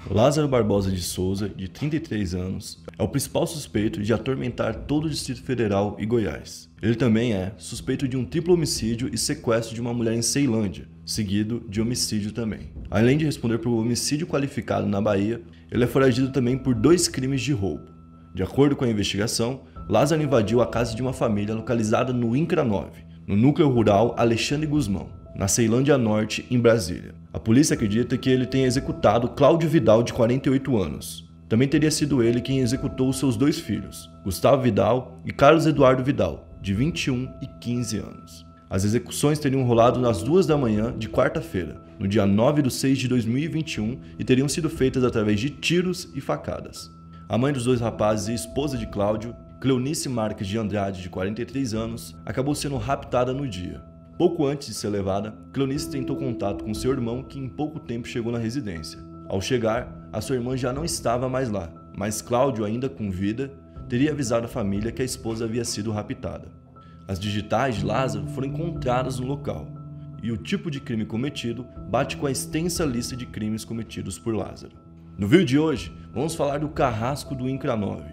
Lázaro Barbosa de Souza, de 33 anos, é o principal suspeito de atormentar todo o Distrito Federal e Goiás. Ele também é suspeito de um triplo homicídio e sequestro de uma mulher em Ceilândia, seguido de homicídio também. Além de responder por homicídio qualificado na Bahia, ele é foragido também por 2 crimes de roubo. De acordo com a investigação, Lázaro invadiu a casa de uma família localizada no INCRA 9, no núcleo rural Alexandre Guzmão, na Ceilândia Norte, em Brasília. A polícia acredita que ele tenha executado Cláudio Vidal, de 48 anos. Também teria sido ele quem executou os seus 2 filhos, Gustavo Vidal e Carlos Eduardo Vidal, de 21 e 15 anos. As execuções teriam rolado nas 2 da manhã de quarta-feira, no dia 9/6 de 2021, e teriam sido feitas através de tiros e facadas. A mãe dos 2 rapazes e esposa de Cláudio, Cleonice Marques de Andrade, de 43 anos, acabou sendo raptada no dia. Pouco antes de ser levada, Cleonice tentou contato com seu irmão, que em pouco tempo chegou na residência. Ao chegar, a sua irmã já não estava mais lá, mas Cláudio, ainda com vida, teria avisado a família que a esposa havia sido raptada. As digitais de Lázaro foram encontradas no local, e o tipo de crime cometido bate com a extensa lista de crimes cometidos por Lázaro. No vídeo de hoje, vamos falar do carrasco do INCRA 9,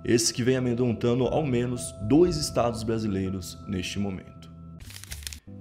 esse que vem amedrontando ao menos 2 estados brasileiros neste momento.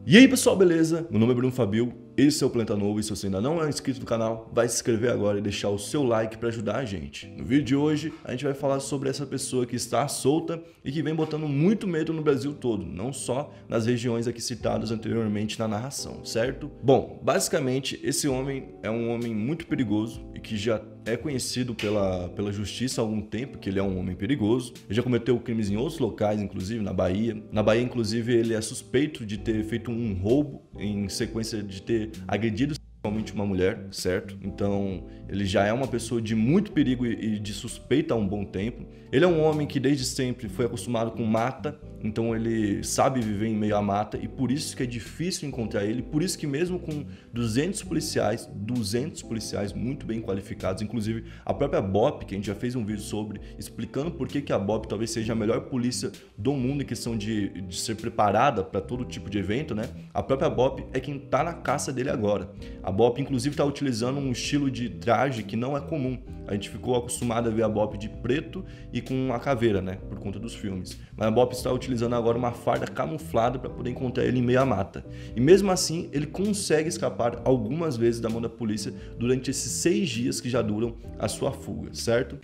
E aí pessoal, beleza? Meu nome é Bruno Fabio, esse é o Planeta Novo, e se você ainda não é inscrito no canal, vai se inscrever agora e deixar o seu like para ajudar a gente. No vídeo de hoje, a gente vai falar sobre essa pessoa que está solta e que vem botando muito medo no Brasil todo, não só nas regiões aqui citadas anteriormente na narração, certo? Bom, basicamente, esse homem é um homem muito perigoso e que já é conhecido pela justiça há algum tempo, que ele é um homem perigoso. Ele já cometeu crimes em outros locais, inclusive na Bahia. Na Bahia, inclusive, ele é suspeito de ter feito um roubo em sequência de ter agredido sexualmente uma mulher, certo? Então, ele já é uma pessoa de muito perigo e de suspeita há um bom tempo. Ele é um homem que desde sempre foi acostumado com mata, então ele sabe viver em meio à mata, e por isso que é difícil encontrar ele, por isso que mesmo com 200 policiais muito bem qualificados, inclusive a própria BOP, que a gente já fez um vídeo sobre, explicando por que a BOP talvez seja a melhor polícia do mundo em questão de ser preparada para todo tipo de evento, né? A própria BOP é quem tá na caça dele agora. A BOP, inclusive, está utilizando um estilo de traje que não é comum. A gente ficou acostumado a ver a BOP de preto e com a caveira, né? Por conta dos filmes. Mas a BOP está utilizando agora uma farda camuflada para poder encontrar ele em meio à mata. E mesmo assim, ele consegue escapar algumas vezes da mão da polícia durante esses 6 dias que já duram a sua fuga, certo?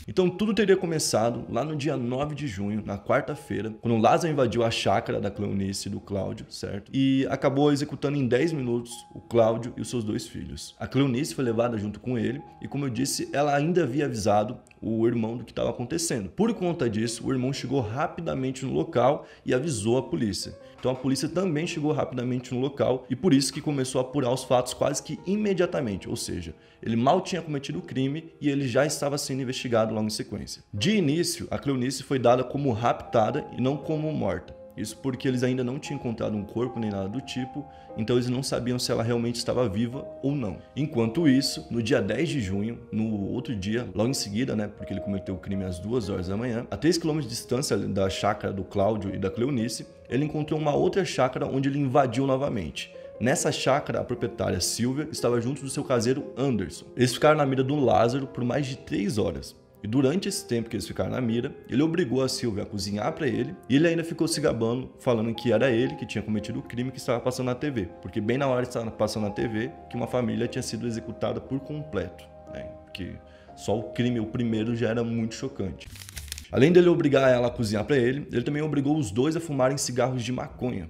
Então tudo teria começado lá no dia 9 de junho, na quarta-feira, quando Lázaro invadiu a chácara da Cleonice e do Cláudio, certo? E acabou executando em 10 minutos o Cláudio e os seus 2 filhos. A Cleonice foi levada junto com ele e, como eu disse, ela ainda havia avisado o irmão do que estava acontecendo. Por conta disso, o irmão chegou rapidamente no local e avisou a polícia. Então a polícia também chegou rapidamente no local e por isso que começou a apurar os fatos quase que imediatamente, ou seja, ele mal tinha cometido o crime e ele já estava sendo investigado logo em sequência. De início, a Cleonice foi dada como raptada e não como morta. Isso porque eles ainda não tinham encontrado um corpo nem nada do tipo, então eles não sabiam se ela realmente estava viva ou não. Enquanto isso, no dia 10 de junho, no outro dia, logo em seguida, né, porque ele cometeu o crime às 2 horas da manhã, a 3 km de distância da chácara do Cláudio e da Cleonice, ele encontrou uma outra chácara onde ele invadiu novamente. Nessa chácara, a proprietária Silvia estava junto do seu caseiro Anderson. Eles ficaram na mira do Lázaro por mais de 3 horas. E durante esse tempo que eles ficaram na mira, ele obrigou a Silvia a cozinhar para ele e ele ainda ficou se gabando, falando que era ele que tinha cometido o crime que estava passando na TV. Porque bem na hora que estava passando na TV, que uma família tinha sido executada por completo, né? Porque só o crime, o primeiro, já era muito chocante. Além dele obrigar ela a cozinhar para ele também obrigou os 2 a fumarem cigarros de maconha.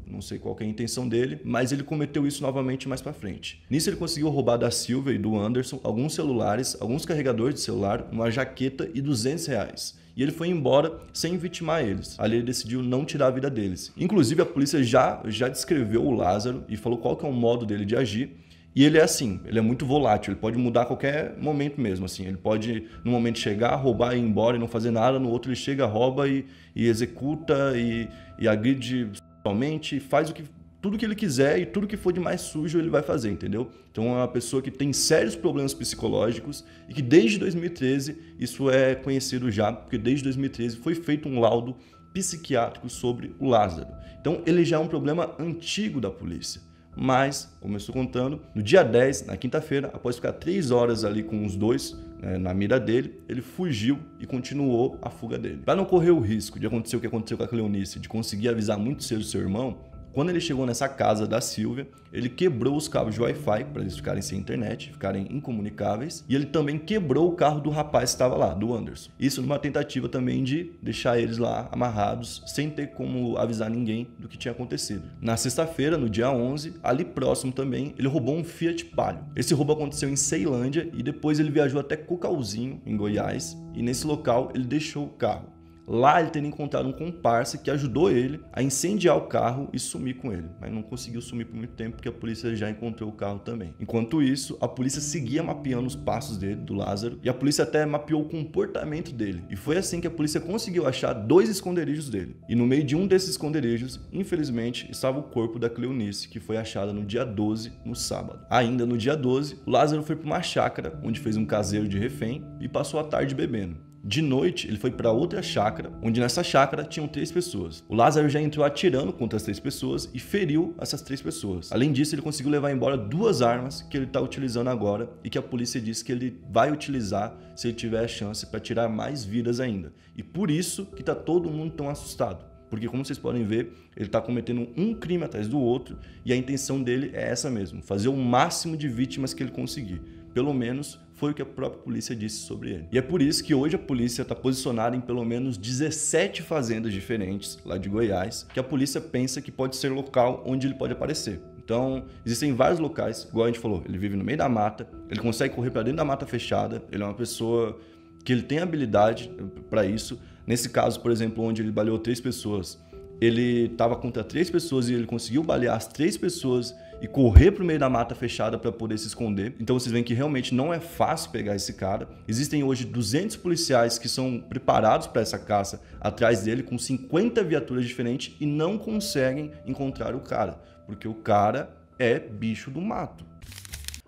Não sei qual que é a intenção dele, mas ele cometeu isso novamente mais pra frente. Nisso ele conseguiu roubar da Silvia e do Anderson alguns celulares, alguns carregadores de celular, uma jaqueta e R$200. E ele foi embora sem vitimar eles. Ali ele decidiu não tirar a vida deles. Inclusive a polícia já descreveu o Lázaro e falou qual que é o modo dele de agir. E ele é assim, ele é muito volátil, ele pode mudar a qualquer momento mesmo, assim. Ele pode, no momento, chegar, roubar e ir embora e não fazer nada, no outro ele chega, rouba e executa e agride somente, faz tudo que ele quiser e tudo que for de mais sujo ele vai fazer, entendeu? Então é uma pessoa que tem sérios problemas psicológicos e que desde 2013, isso é conhecido já, porque desde 2013 foi feito um laudo psiquiátrico sobre o Lázaro. Então ele já é um problema antigo da polícia. Mas, como eu estou contando, no dia 10, na quinta-feira, após ficar 3 horas ali com os dois, na mira dele, ele fugiu e continuou a fuga dele. Para não correr o risco de acontecer o que aconteceu com a Cleonice, de conseguir avisar muito cedo seu irmão, quando ele chegou nessa casa da Silvia, ele quebrou os cabos de Wi-Fi para eles ficarem sem internet, ficarem incomunicáveis, e ele também quebrou o carro do rapaz que estava lá, do Anderson. Isso numa tentativa também de deixar eles lá amarrados, sem ter como avisar ninguém do que tinha acontecido. Na sexta-feira, no dia 11, ali próximo também, ele roubou um Fiat Palio. Esse roubo aconteceu em Ceilândia e depois ele viajou até Cocalzinho, em Goiás, e nesse local ele deixou o carro. Lá ele teria encontrado um comparsa que ajudou ele a incendiar o carro e sumir com ele, mas não conseguiu sumir por muito tempo porque a polícia já encontrou o carro também. Enquanto isso, a polícia seguia mapeando os passos dele, do Lázaro, e a polícia até mapeou o comportamento dele. E foi assim que a polícia conseguiu achar 2 esconderijos dele. E no meio de um desses esconderijos, infelizmente, estava o corpo da Cleonice, que foi achada no dia 12, no sábado. Ainda no dia 12, o Lázaro foi para uma chácara, onde fez um caseiro de refém e passou a tarde bebendo. De noite, ele foi para outra chácara, onde nessa chácara tinham 3 pessoas. O Lázaro já entrou atirando contra as 3 pessoas e feriu essas 3 pessoas. Além disso, ele conseguiu levar embora 2 armas que ele está utilizando agora e que a polícia disse que ele vai utilizar se ele tiver a chance para tirar mais vidas ainda. E por isso que está todo mundo tão assustado. Porque, como vocês podem ver, ele está cometendo um crime atrás do outro e a intenção dele é essa mesmo, fazer o máximo de vítimas que ele conseguir. Pelo menos foi o que a própria polícia disse sobre ele. E é por isso que hoje a polícia está posicionada em pelo menos 17 fazendas diferentes lá de Goiás, que a polícia pensa que pode ser local onde ele pode aparecer. Então, existem vários locais, igual a gente falou, ele vive no meio da mata, ele consegue correr para dentro da mata fechada, ele é uma pessoa que ele tem habilidade para isso. Nesse caso, por exemplo, onde ele baleou 3 pessoas, ele estava contra 3 pessoas e ele conseguiu balear as 3 pessoas e correr para o meio da mata fechada para poder se esconder. Então vocês veem que realmente não é fácil pegar esse cara. Existem hoje 200 policiais que são preparados para essa caça atrás dele, com 50 viaturas diferentes, e não conseguem encontrar o cara, porque o cara é bicho do mato.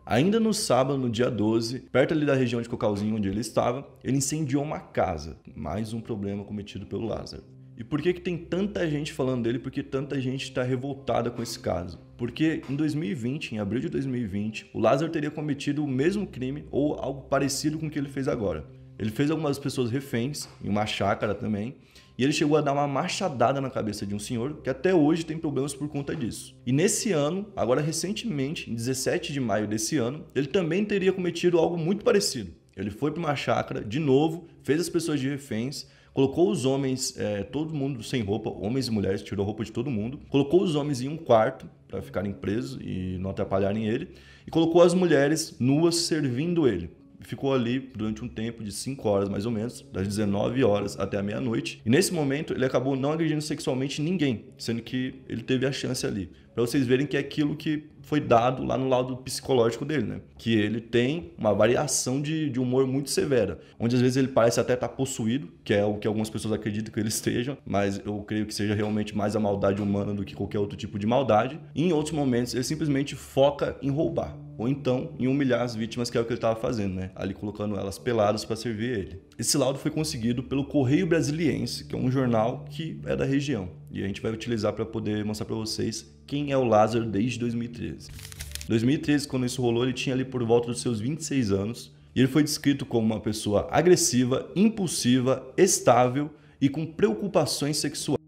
Ainda no sábado, no dia 12, perto ali da região de Cocalzinho onde ele estava, ele incendiou uma casa. Mais um problema cometido pelo Lázaro. E por que tem tanta gente falando dele? Porque tanta gente está revoltada com esse caso. Porque em 2020, em abril de 2020, o Lázaro teria cometido o mesmo crime ou algo parecido com o que ele fez agora. Ele fez algumas pessoas reféns, em uma chácara também, e ele chegou a dar uma machadada na cabeça de um senhor que até hoje tem problemas por conta disso. E nesse ano, agora recentemente, em 17 de maio desse ano, ele também teria cometido algo muito parecido. Ele foi para uma chácara, de novo, fez as pessoas de reféns, colocou os homens, todo mundo sem roupa, homens e mulheres, tirou a roupa de todo mundo, colocou os homens em um quarto para ficarem presos e não atrapalharem ele, e colocou as mulheres nuas servindo ele. Ficou ali durante um tempo de 5 horas mais ou menos, das 19 horas até a meia-noite. E nesse momento ele acabou não agredindo sexualmente ninguém, sendo que ele teve a chance ali. Para vocês verem que é aquilo que foi dado lá no laudo psicológico dele, né? Que ele tem uma variação de humor muito severa, onde às vezes ele parece até estar possuído, que é o que algumas pessoas acreditam que ele esteja, mas eu creio que seja realmente mais a maldade humana do que qualquer outro tipo de maldade. E em outros momentos ele simplesmente foca em roubar, ou então em humilhar as vítimas, que é o que ele estava fazendo, né? Ali colocando elas peladas para servir ele. Esse laudo foi conseguido pelo Correio Brasiliense, que é um jornal que é da região. E a gente vai utilizar para poder mostrar para vocês quem é o Lázaro desde 2013. 2013, quando isso rolou, ele tinha ali por volta dos seus 26 anos. E ele foi descrito como uma pessoa agressiva, impulsiva, estável e com preocupações sexuais.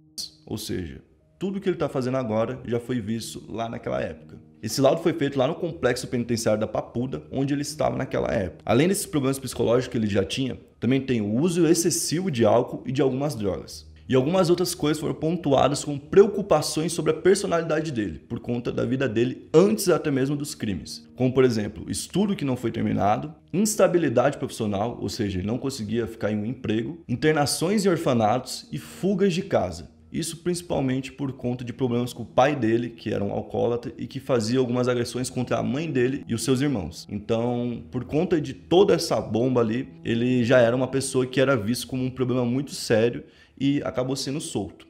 Ou seja, tudo que ele está fazendo agora já foi visto lá naquela época. Esse laudo foi feito lá no complexo penitenciário da Papuda, onde ele estava naquela época. Além desses problemas psicológicos que ele já tinha, também tem o uso excessivo de álcool e de algumas drogas. E algumas outras coisas foram pontuadas como preocupações sobre a personalidade dele, por conta da vida dele antes até mesmo dos crimes. Como, por exemplo, estudo que não foi terminado, instabilidade profissional, ou seja, ele não conseguia ficar em um emprego, internações em orfanatos e fugas de casa. Isso principalmente por conta de problemas com o pai dele, que era um alcoólatra e que fazia algumas agressões contra a mãe dele e os seus irmãos. Então, por conta de toda essa bomba ali, ele já era uma pessoa que era visto como um problema muito sério e acabou sendo solto.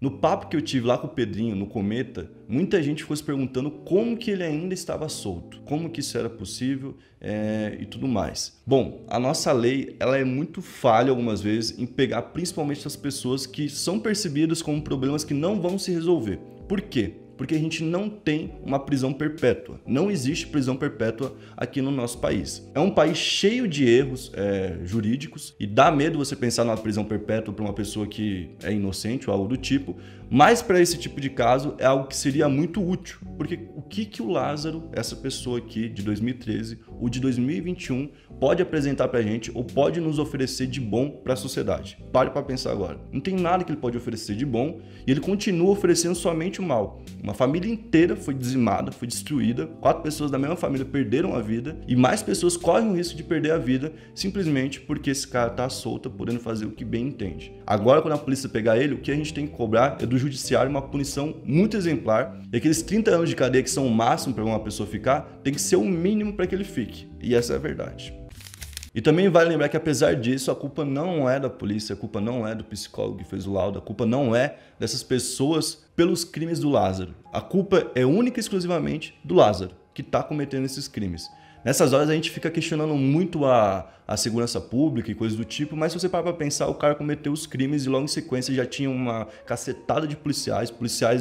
No papo que eu tive lá com o Pedrinho, no Cometa, muita gente ficou se perguntando como que ele ainda estava solto, como que isso era possível e tudo mais. Bom, a nossa lei ela é muito falha algumas vezes em pegar principalmente as pessoas que são percebidas como problemas que não vão se resolver. Por quê? porque a gente não tem uma prisão perpétua. Não existe prisão perpétua aqui no nosso país. É um país cheio de erros jurídicos e dá medo você pensar numa prisão perpétua para uma pessoa que é inocente ou algo do tipo, mas para esse tipo de caso é algo que seria muito útil, porque o que o Lázaro, essa pessoa aqui de 2013, o de 2021, pode apresentar pra gente ou pode nos oferecer de bom para a sociedade? Pare para pensar agora. Não tem nada que ele pode oferecer de bom e ele continua oferecendo somente o mal. Uma família inteira foi dizimada, foi destruída, 4 pessoas da mesma família perderam a vida e mais pessoas correm o risco de perder a vida simplesmente porque esse cara tá solto, podendo fazer o que bem entende. Agora, quando a polícia pegar ele, o que a gente tem que cobrar é do judiciário uma punição muito exemplar, e aqueles 30 anos de cadeia que são o máximo para uma pessoa ficar, tem que ser o mínimo para que ele fique. E essa é a verdade. E também vale lembrar que, apesar disso, a culpa não é da polícia, a culpa não é do psicólogo que fez o laudo, a culpa não é dessas pessoas pelos crimes do Lázaro. A culpa é única e exclusivamente do Lázaro, que está cometendo esses crimes. Nessas horas a gente fica questionando muito a segurança pública e coisas do tipo, mas se você parar para pensar, o cara cometeu os crimes e logo em sequência já tinha uma cacetada de policiais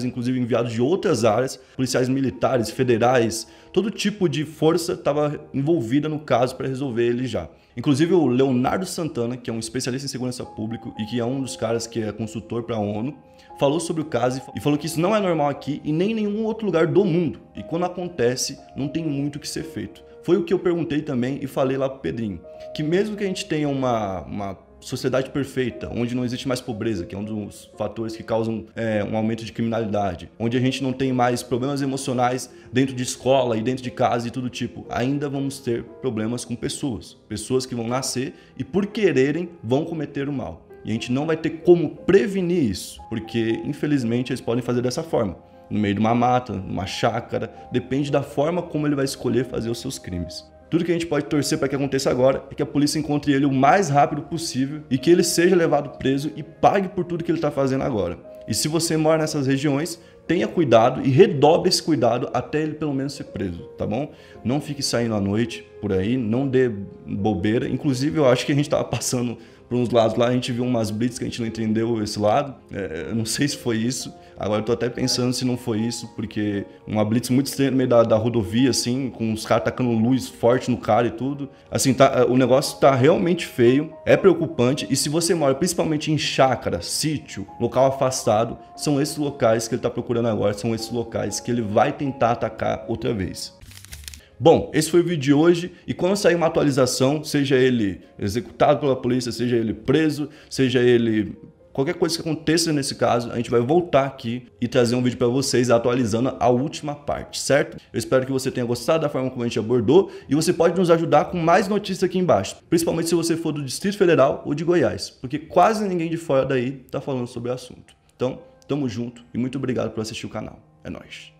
inclusive enviados de outras áreas, policiais militares, federais, todo tipo de força estava envolvida no caso para resolver ele já. Inclusive o Leonardo Santana, que é um especialista em segurança pública e que é um dos caras que é consultor para a ONU, falou sobre o caso e falou que isso não é normal aqui e nem em nenhum outro lugar do mundo. E quando acontece, não tem muito o que ser feito. Foi o que eu perguntei também e falei lá pro Pedrinho, que mesmo que a gente tenha uma sociedade perfeita, onde não existe mais pobreza, que é um dos fatores que causam um aumento de criminalidade, onde a gente não tem mais problemas emocionais dentro de escola e dentro de casa e tudo tipo, ainda vamos ter problemas com pessoas que vão nascer e por quererem vão cometer o mal. E a gente não vai ter como prevenir isso, porque infelizmente eles podem fazer dessa forma. No meio de uma mata, numa chácara, depende da forma como ele vai escolher fazer os seus crimes. Tudo que a gente pode torcer para que aconteça agora é que a polícia encontre ele o mais rápido possível e que ele seja levado preso e pague por tudo que ele está fazendo agora. E se você mora nessas regiões, tenha cuidado e redobre esse cuidado até ele pelo menos ser preso, tá bom? Não fique saindo à noite por aí, não dê bobeira. Inclusive, eu acho que a gente estava passando por uns lados lá, a gente viu umas blitz que a gente não entendeu esse lado. Eu não sei se foi isso. Agora eu tô até pensando se não foi isso, porque uma blitz muito estranha no meio da rodovia, assim, com os caras tacando luz forte no cara e tudo. Assim, o negócio tá realmente feio, é preocupante. E se você mora principalmente em chácara, sítio, local afastado, são esses locais que ele tá procurando agora, são esses locais que ele vai tentar atacar outra vez. Bom, esse foi o vídeo de hoje e quando sair uma atualização, seja ele executado pela polícia, seja ele preso, seja ele qualquer coisa que aconteça nesse caso, a gente vai voltar aqui e trazer um vídeo para vocês atualizando a última parte, certo? Eu espero que você tenha gostado da forma como a gente abordou e você pode nos ajudar com mais notícias aqui embaixo, principalmente se você for do Distrito Federal ou de Goiás, porque quase ninguém de fora daí tá falando sobre o assunto. Então, tamo junto e muito obrigado por assistir o canal. É nóis!